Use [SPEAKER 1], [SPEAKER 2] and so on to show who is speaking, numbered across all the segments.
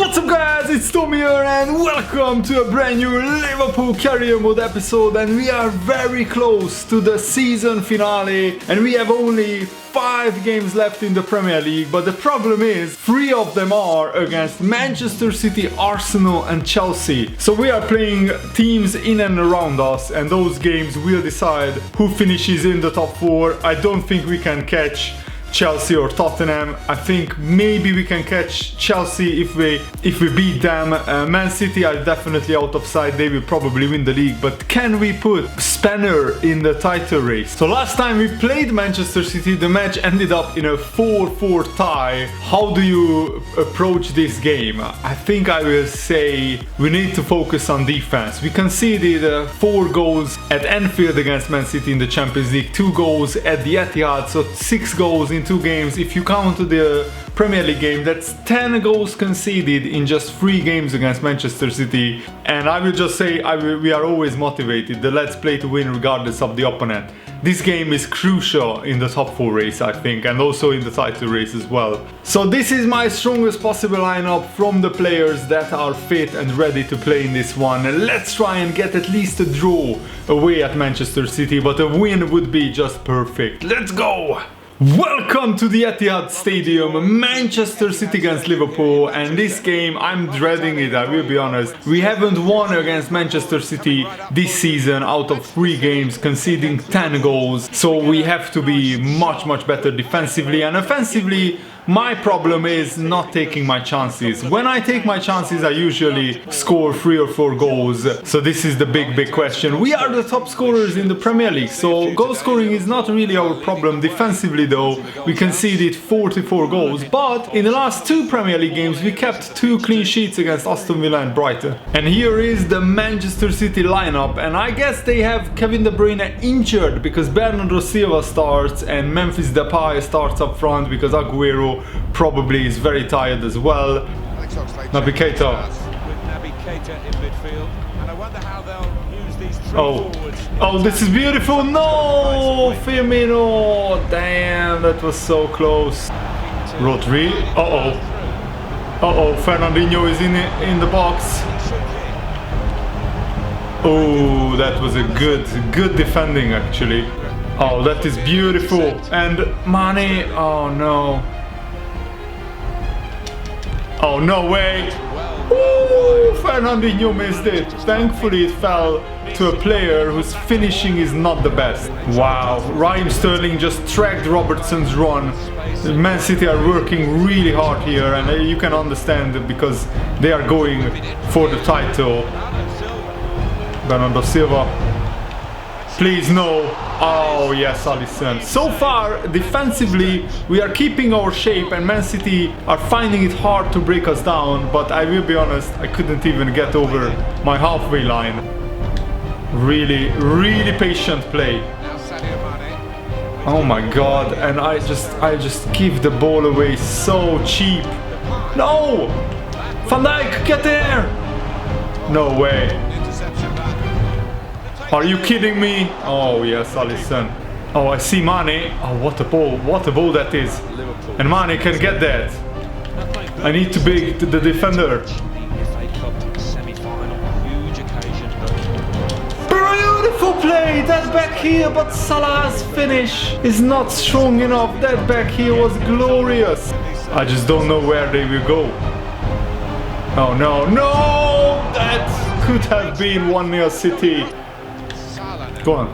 [SPEAKER 1] What's up guys, it's Tommy here and welcome to a brand new Liverpool career mode episode, and we are very close to the season finale and we have only 5 games left in the Premier League, but the problem is 3 of them are against Manchester City, Arsenal and Chelsea. So we are playing teams in and around us and those games will decide who finishes in the top 4. I don't think we can catch Chelsea or Tottenham. I think maybe we can catch Chelsea if we beat them. Man City are definitely out of sight. They will probably win the league, but can we put Spanner in the title race? So last time we played Manchester City, the match ended up in a 4-4 tie. How do you approach this game? I think I will say we need to focus on defense. We conceded 4 goals at Anfield against Man City in the Champions League, 2 goals at the Etihad, so 6 goals in 2 games. If you count the Premier League game, that's 10 goals conceded in just 3 games against Manchester City. And I will just say we are always motivated. The let's play to win regardless of the opponent. This game is crucial in the top 4 race, I think, and also in the title race as well. So this is my strongest possible lineup from the players that are fit and ready to play in this one. And let's try and get at least a draw away at Manchester City, but a win would be just perfect. Let's go! Welcome to the Etihad Stadium, Manchester City against Liverpool, and this game I'm dreading it, I will be honest. We haven't won against Manchester City this season out of 3 games, conceding 10 goals, so we have to be much better defensively, and offensively my problem is not taking my chances. When I take my chances, I usually score 3 or 4 goals. So this is the big question. We are the top scorers in the Premier League, so goal scoring is not really our problem. Defensively though, we conceded 44 goals, but in the last 2 Premier League games we kept 2 clean sheets against Aston Villa and Brighton. And here is the Manchester City lineup, and I guess they have Kevin De Bruyne injured because Bernardo Silva starts and Memphis Depay starts up front because Aguero probably is very tired as well. Naby Keita. Oh, this is beautiful. No, Firmino. Damn, that was so close. Rodri. Fernandinho is in the box. Oh, that was a good defending actually. Oh, that is beautiful. And Mane. Oh no. Oh, no way! Ooh, Fernandinho missed it. Thankfully it fell to a player whose finishing is not the best. Wow, Raheem Sterling just tracked Robertson's run. Man City are working really hard here, and you can understand because they are going for the title. Bernardo Silva. Please no. Oh yes, Alisson. So far, defensively, we are keeping our shape and Man City are finding it hard to break us down, but I will be honest, I couldn't even get over my halfway line. Really patient play. Oh my god, and I just give the ball away so cheap. No! Van Dijk, get there! No way. Are you kidding me? Oh yes, Alisson. Oh, I see Mane. Oh, what a ball that is. And Mane can get that. I need to beat the defender. Beautiful play, that back here, but Salah's finish is not strong enough. That back here was glorious. I just don't know where they will go. Oh no, that could have been 1-0 City. Go on.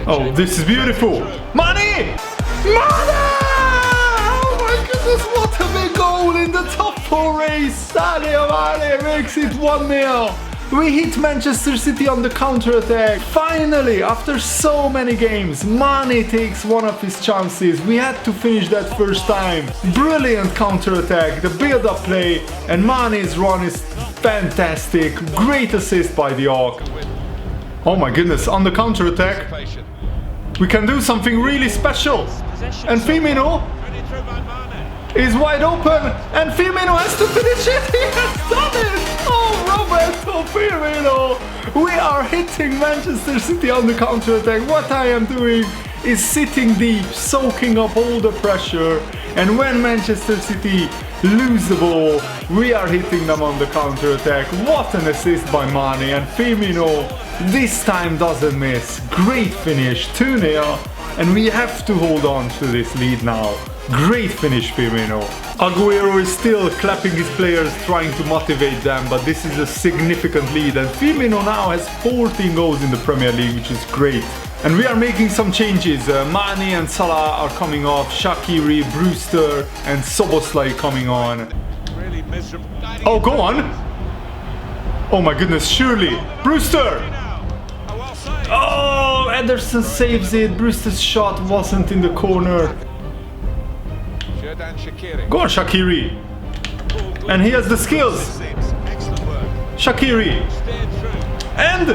[SPEAKER 1] Oh, this is beautiful. Mane! Oh my goodness, what a big goal in the top 4 race. Sadio Mane makes it 1-0. We hit Manchester City on the counter-attack. Finally, after so many games, Mane takes one of his chances. We had to finish that first time. Brilliant counter-attack, the build-up play, and Mane's run is fantastic. Great assist by the Hawk. Oh my goodness, on the counter-attack, we can do something really special. And Firmino is wide open, and Firmino has to finish it. He has done it! Oh, Roberto Firmino! We are hitting Manchester City on the counter-attack. What I am doing is sitting deep, soaking up all the pressure, and when Manchester City lose the ball, we are hitting them on the counter-attack. What an assist by Mane, and Firmino this time doesn't miss. Great finish, 2-0, and we have to hold on to this lead now. Great finish, Firmino. Aguero is still clapping his players, trying to motivate them, but this is a significant lead, and Firmino now has 14 goals in the Premier League, which is great. And we are making some changes. Mane and Salah are coming off, Shaqiri, Brewster and Szoboszlai coming on. Oh, go on! Oh my goodness, surely! Brewster! Oh, Ederson saves it. Brewster's shot wasn't in the corner. Go on, Shaqiri! And he has the skills! Shaqiri! And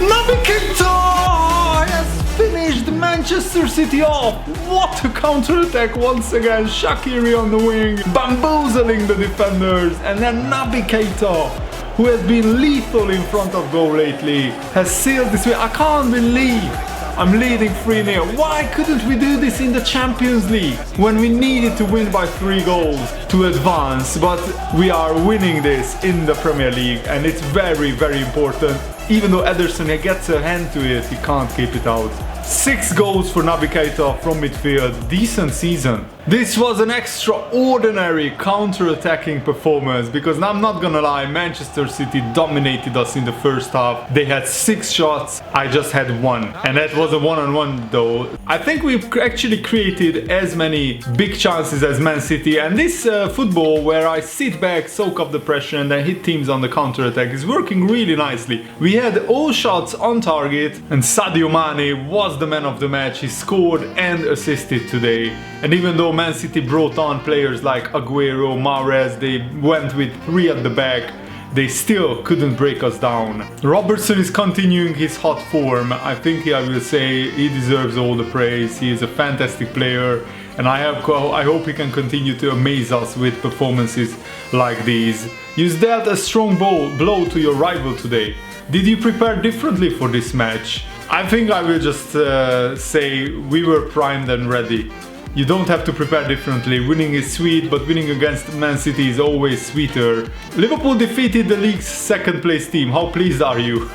[SPEAKER 1] Naby Keita has finished Manchester City off! What a counter-attack once again! Shaqiri on the wing, bamboozling the defenders, and then Naby Keita, who has been lethal in front of goal lately, has sealed this win. I can't believe I'm leading 3-0. Why couldn't we do this in the Champions League when we needed to win by 3 goals to advance? But we are winning this in the Premier League, and it's very, very important. Even though Ederson gets a hand to it, he can't keep it out. 6 goals for Naby Keita from midfield. Decent season. This was an extraordinary counter-attacking performance, because I'm not gonna lie, Manchester City dominated us in the first half. They had 6 shots, I just had 1. And that was a one-on-one though. I think we've actually created as many big chances as Man City, and this football where I sit back, soak up the pressure and then hit teams on the counter-attack is working really nicely. We had all shots on target, and Sadio Mane was the man of the match. He scored and assisted today. And even though Man City brought on players like Aguero, Mahrez, they went with 3 at the back, they still couldn't break us down. Robertson is continuing his hot form. I think I will say he deserves all the praise. He is a fantastic player, and I hope he can continue to amaze us with performances like these. You dealt a strong blow to your rival today. Did you prepare differently for this match? I think I will just say we were primed and ready. You don't have to prepare differently. Winning is sweet, but winning against Man City is always sweeter. Liverpool defeated the league's 2nd place team. How pleased are you?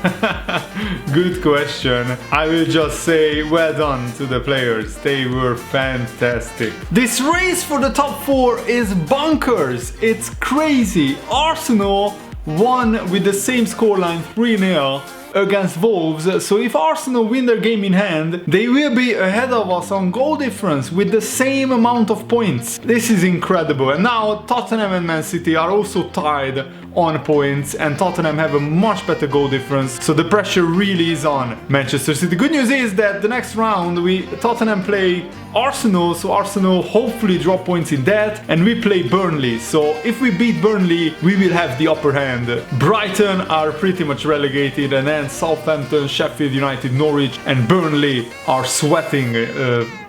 [SPEAKER 1] Good question. I will just say well done to the players. They were fantastic. This race for the top 4 is bonkers. It's crazy. Arsenal won with the same scoreline, 3-0. Against Wolves, so if Arsenal win their game in hand, they will be ahead of us on goal difference with the same amount of points. This is incredible. And now Tottenham and Man City are also tied on points, and Tottenham have a much better goal difference, so the pressure really is on Manchester City. Good news is that the next round Tottenham play Arsenal, so Arsenal hopefully drop points in that, and we play Burnley. So if we beat Burnley, we will have the upper hand. Brighton are pretty much relegated, and then Southampton, Sheffield United, Norwich and Burnley are sweating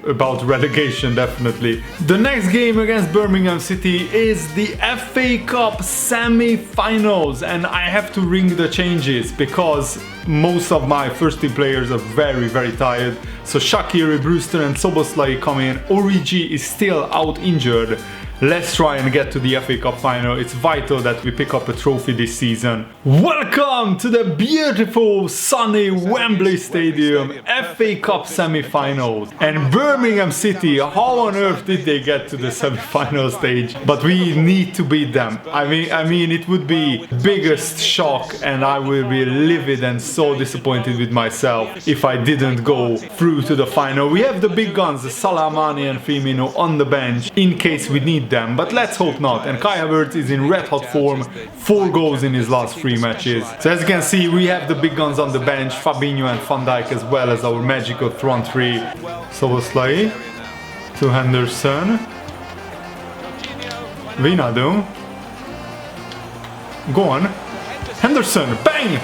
[SPEAKER 1] about relegation, definitely. The next game against Birmingham City is the FA Cup semi-finals, and I have to ring the changes because most of my first team players are very, very tired. So Shaqiri, Brewster and Szoboszlai come in. Origi is still out injured. Let's try and get to the FA Cup final. It's vital that we pick up a trophy this season. Welcome to the beautiful sunny Wembley Stadium FA Cup semi-finals. And Birmingham City, how on earth did they get to the semi-final stage? But we need to beat them. I mean it would be biggest shock, and I will be livid and so disappointed with myself if I didn't go through to the final. We have the big guns, Salah, Mane and Firmino on the bench in case we need them, but let's hope not. And Kai Havertz is in red hot form, 4 goals in his last 3 matches. So as you can see, we have the big guns on the bench, Fabinho and Van Dijk, as well as our magical front 3. Szoboszlai to Henderson, Wijnaldum, go on, Henderson, bang!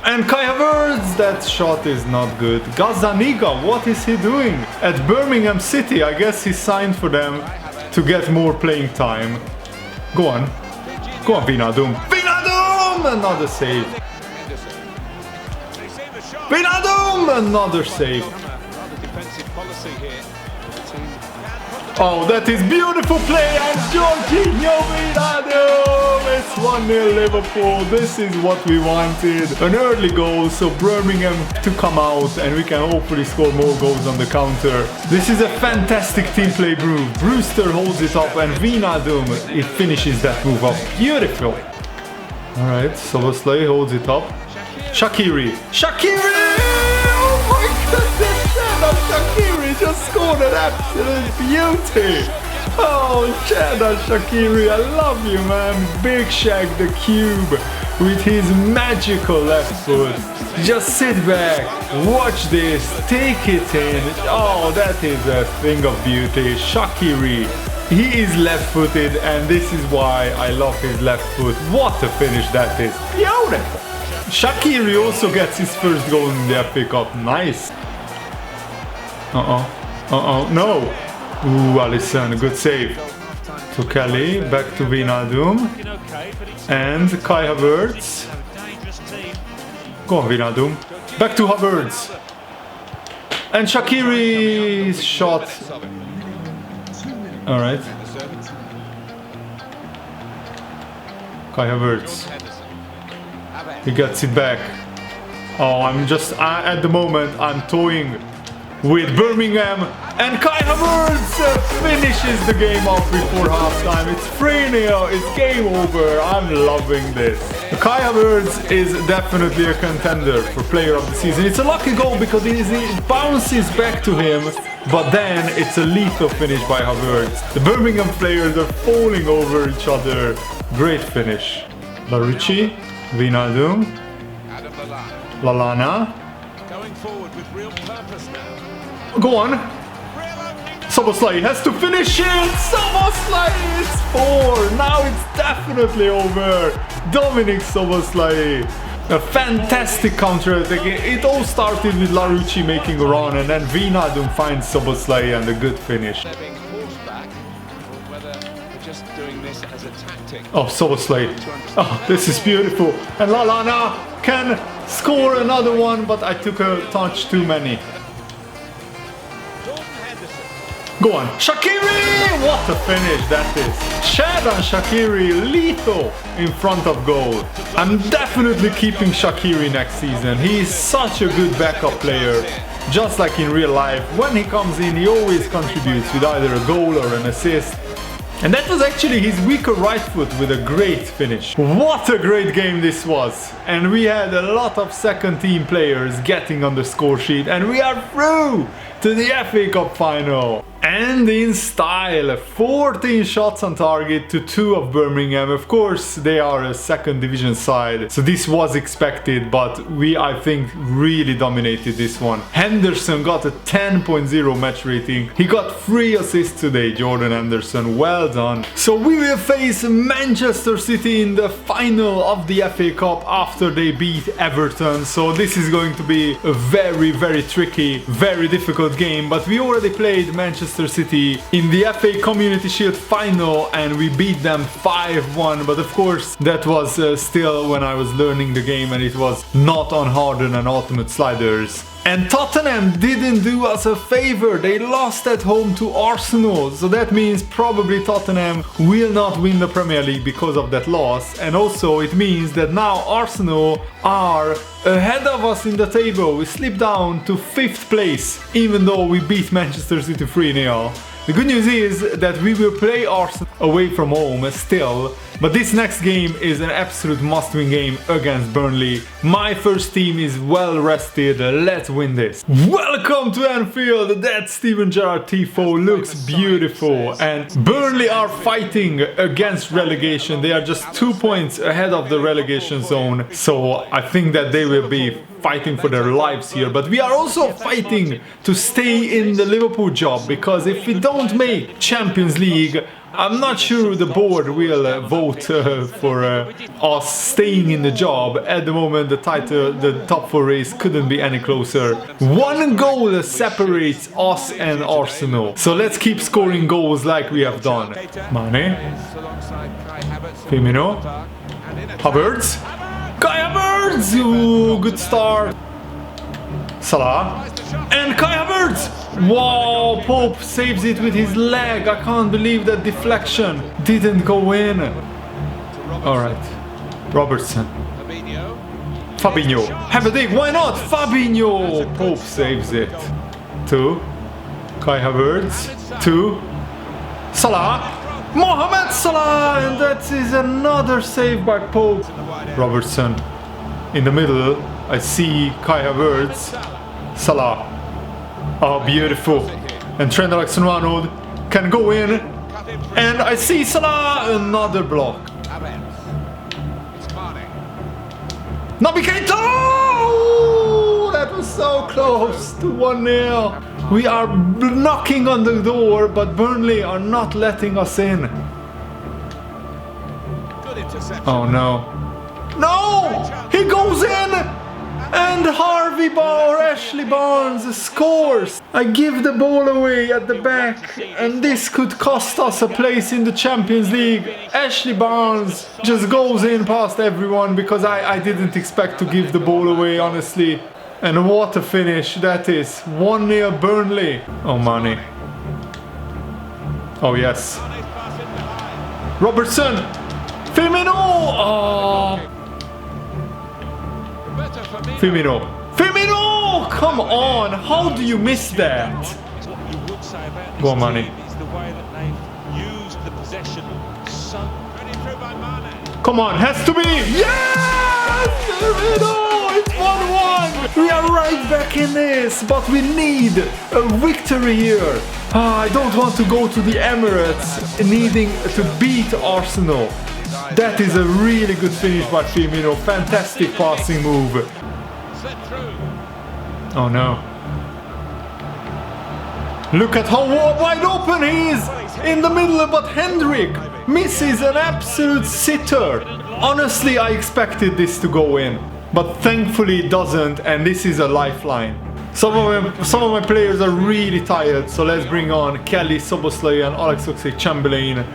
[SPEAKER 1] And Kai Havertz, that shot is not good. Gazzaniga, what is he doing at Birmingham City? I guess he signed for them to get more playing time. Go on, Wijnaldum. Wijnaldum! Another save. Wijnaldum! Another save. Oh, that is beautiful play, and Jorginho Wijnaldum! It's 1-0 Liverpool. This is what we wanted. An early goal, so Birmingham to come out, and we can hopefully score more goals on the counter. This is a fantastic team play move. Brewster holds it up, and Wijnaldum, it finishes that move up. Beautiful. Alright, Szoboszlai holds it up. Shaqiri! Shaqiri! Oh my goodness! Shaqiri just scored an absolute beauty! Oh, Shaqiri, I love you, man! Big Shaq the Cube with his magical left foot. Just sit back, watch this, take it in. Oh, that is a thing of beauty. Shaqiri. He is left-footed, and this is why I love his left foot. What a finish that is! Beautiful! Shaqiri also gets his first goal in the FA Cup. Nice! No! Ooh, Alisson, good save. To Kelly, back to Wijnaldum. And Kai Havertz. Go on, Wijnaldum. Back to Havertz. And Shaqiri's shot. Alright. Kai Havertz. He gets it back. Oh, at the moment, I'm toying with Birmingham. And Kai Havertz finishes the game off before halftime. It's 3-0, it's game over. I'm loving this. Kai Havertz is definitely a contender for player of the season. It's a lucky goal because it bounces back to him, but then it's a lethal finish by Havertz. The Birmingham players are falling over each other. Great finish. Larucci, Wijnaldum, Lallana. Going forward with real purpose now. Go on. Szoboszlai has to finish it! Szoboszlai, it's 4! Now it's definitely over! Dominik Szoboszlai. A fantastic counter-attack. It all started with Larucci making a run, and then Wijnaldum finds Szoboszlai and a good finish. Oh, Szoboszlai. Oh, this is beautiful. And Lallana can score another one, but I took a touch too many. Go on, Shaqiri! What a finish that is! Xherdan Shaqiri, lethal in front of goal. I'm definitely keeping Shaqiri next season. He is such a good backup player. Just like in real life, when he comes in, he always contributes with either a goal or an assist. And that was actually his weaker right foot with a great finish. What a great game this was! And we had a lot of second team players getting on the score sheet, and we are through to the FA Cup final. And in style, 14 shots on target to 2 of Birmingham. Of course, they are a second division side, so this was expected, but we, I think, really dominated this one. Henderson got a 10.0 match rating. He got 3 assists today, Jordan Henderson. Well done. So we will face Manchester City in the final of the FA Cup after they beat Everton. So this is going to be a very, very tricky, very difficult game, but we already played Manchester City in the FA Community Shield final and we beat them 5-1, but of course that was still when I was learning the game and it was not on hardened and ultimate sliders. And Tottenham didn't do us a favor. They lost at home to Arsenal. So that means probably Tottenham will not win the Premier League because of that loss. And also it means that now Arsenal are ahead of us in the table. We slipped down to 5th place, even though we beat Manchester City 3-0. The good news is that we will play Arsenal away from home still, but this next game is an absolute must-win game against Burnley. My first team is well rested, let's win this. Welcome to Anfield, that Steven Gerrard tifo looks beautiful, and Burnley are fighting against relegation. They are just 2 points ahead of the relegation zone, so I think that they will be fighting for their lives here, but we are also fighting to stay in the Liverpool job, because if we don't make Champions League, I'm not sure the board will vote for us staying in the job. At the moment, the top 4 race couldn't be any closer. 1 goal separates us and Arsenal, so let's keep scoring goals like we have done. Mane, Firmino, Havertz, Kai Havertz! Ooh, good start. Salah and Kai Havertz! Havertz! Wow, Pope saves it with his leg. I can't believe that deflection didn't go in. Alright, Robertson. Fabinho. Have a dig, why not? Fabinho! Pope saves it. 2. Kai Havertz. 2. Salah. Mohamed Salah! And that is another save by Pope. Robertson. In the middle, I see Kai Havertz. Salah. Oh, beautiful. And Trent Alexander-Arnold can go in. And I see Salah! Another block. Naby Keita! Oh, that was so close to 1-0. We are knocking on the door, but Burnley are not letting us in. Oh no. No! He goes in! And Harvey or Ashley Barnes scores! I give the ball away at the back, and this could cost us a place in the Champions League. Ashley Barnes just goes in past everyone because I didn't expect to give the ball away, honestly. And what a finish that is. 1-0 Burnley. Oh, Mane. Oh, yes. Robertson. Firmino. Oh. Firmino. Firmino! Come on. How do you miss that? Go on, Mane. Come on. Has to be. Yes! Firmino! It's 1-1! We are right back in this, but we need a victory here. I don't want to go to the Emirates needing to beat Arsenal. That is a really good finish by Firmino. Fantastic passing move. Oh no. Look at how wide open he is in the middle, but Hendrik misses an absolute sitter. Honestly, I expected this to go in. But thankfully it doesn't, and this is a lifeline. Some of my players are really tired, so let's bring on Kelly, Szoboszlai and Alex Oxlade-Chamberlain.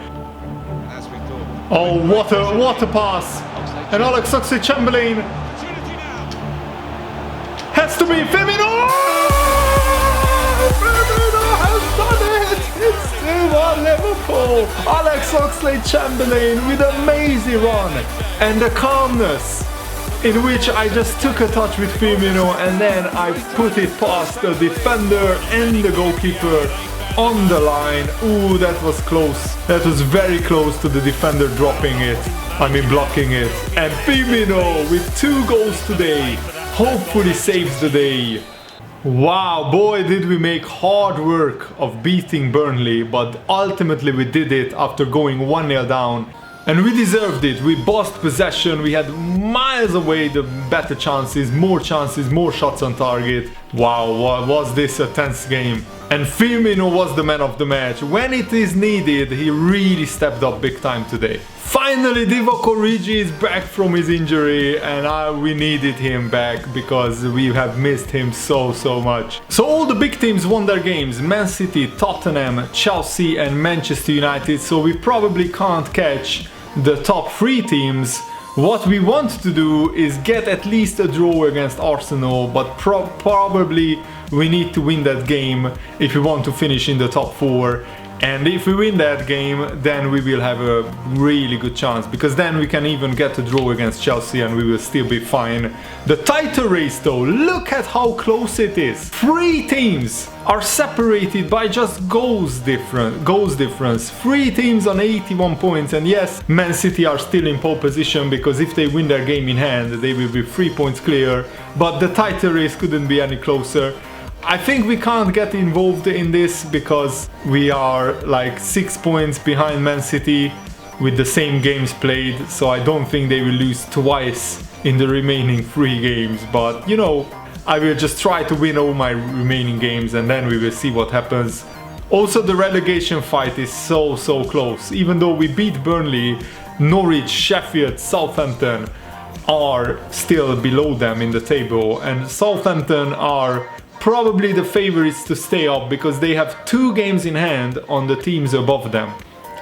[SPEAKER 1] Oh, what a pass! And Alex Oxlade-Chamberlain has to be Firmino! Firmino has done it! It's 2-1 Liverpool! Alex Oxlade-Chamberlain with an amazing run and the calmness in which I just took a touch with Firmino and then I put it past the defender and the goalkeeper on the line. Ooh, that was close. That was very close to the defender dropping it. I mean blocking it. And Firmino with 2 goals today hopefully saves the day. Wow, boy did we make hard work of beating Burnley, but ultimately we did it after going 1-0 down. And we deserved it. We bossed possession, we had miles away the better chances, more shots on target. Wow, was this a tense game. And Firmino was the man of the match. When it is needed, he really stepped up big time today. Finally, Divock Origi is back from his injury, and we needed him back because we have missed him so much. So all the big teams won their games: Man City, Tottenham, Chelsea and Manchester United, so we probably can't catch the top 3 teams. What we want to do is get at least a draw against Arsenal, but probably we need to win that game if we want to finish in the top 4. And if we win that game, then we will have a really good chance, because then we can even get a draw against Chelsea and we will still be fine. The title race though, look at how close it is. 3 teams are separated by just goals difference. 3 teams on 81 points, and yes, Man City are still in pole position because if they win their game in hand, they will be 3 points clear, but the title race couldn't be any closer. I think we can't get involved in this because we are like 6 points behind Man City with the same games played, so I don't think they will lose twice in the remaining 3 games, but you know, I will just try to win all my remaining games and then we will see what happens. Also, the relegation fight is so close. Even though we beat Burnley, Norwich, Sheffield, Southampton are still below them in the table, and Southampton are probably the favorites to stay up because they have 2 games in hand on the teams above them.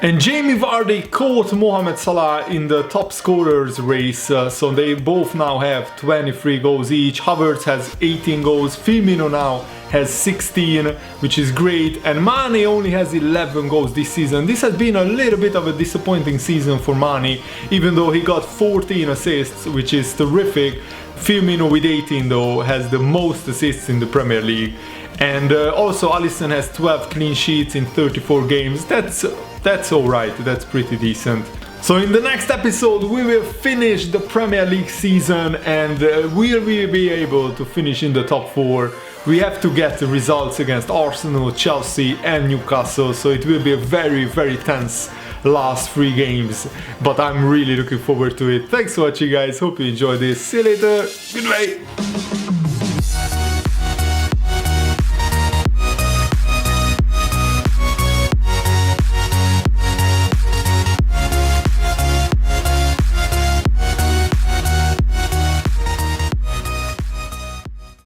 [SPEAKER 1] And Jamie Vardy caught Mohamed Salah in the top scorers race, so they both now have 23 goals each. Havertz has 18 goals, Firmino now has 16, which is great, and Mane only has 11 goals this season. This has been a little bit of a disappointing season for Mane, even though he got 14 assists, which is terrific. Firmino with 18 though has the most assists in the Premier League. And also Alisson has 12 clean sheets in 34 games. That's alright, that's pretty decent. So in the next episode we will finish the Premier League season, and will we be able to finish in the top 4? We have to get the results against Arsenal, Chelsea and Newcastle, so it will be a very, very tense last 3 games. But I'm really looking forward to it. Thanks for watching guys, hope you enjoyed this. See you later, goodbye!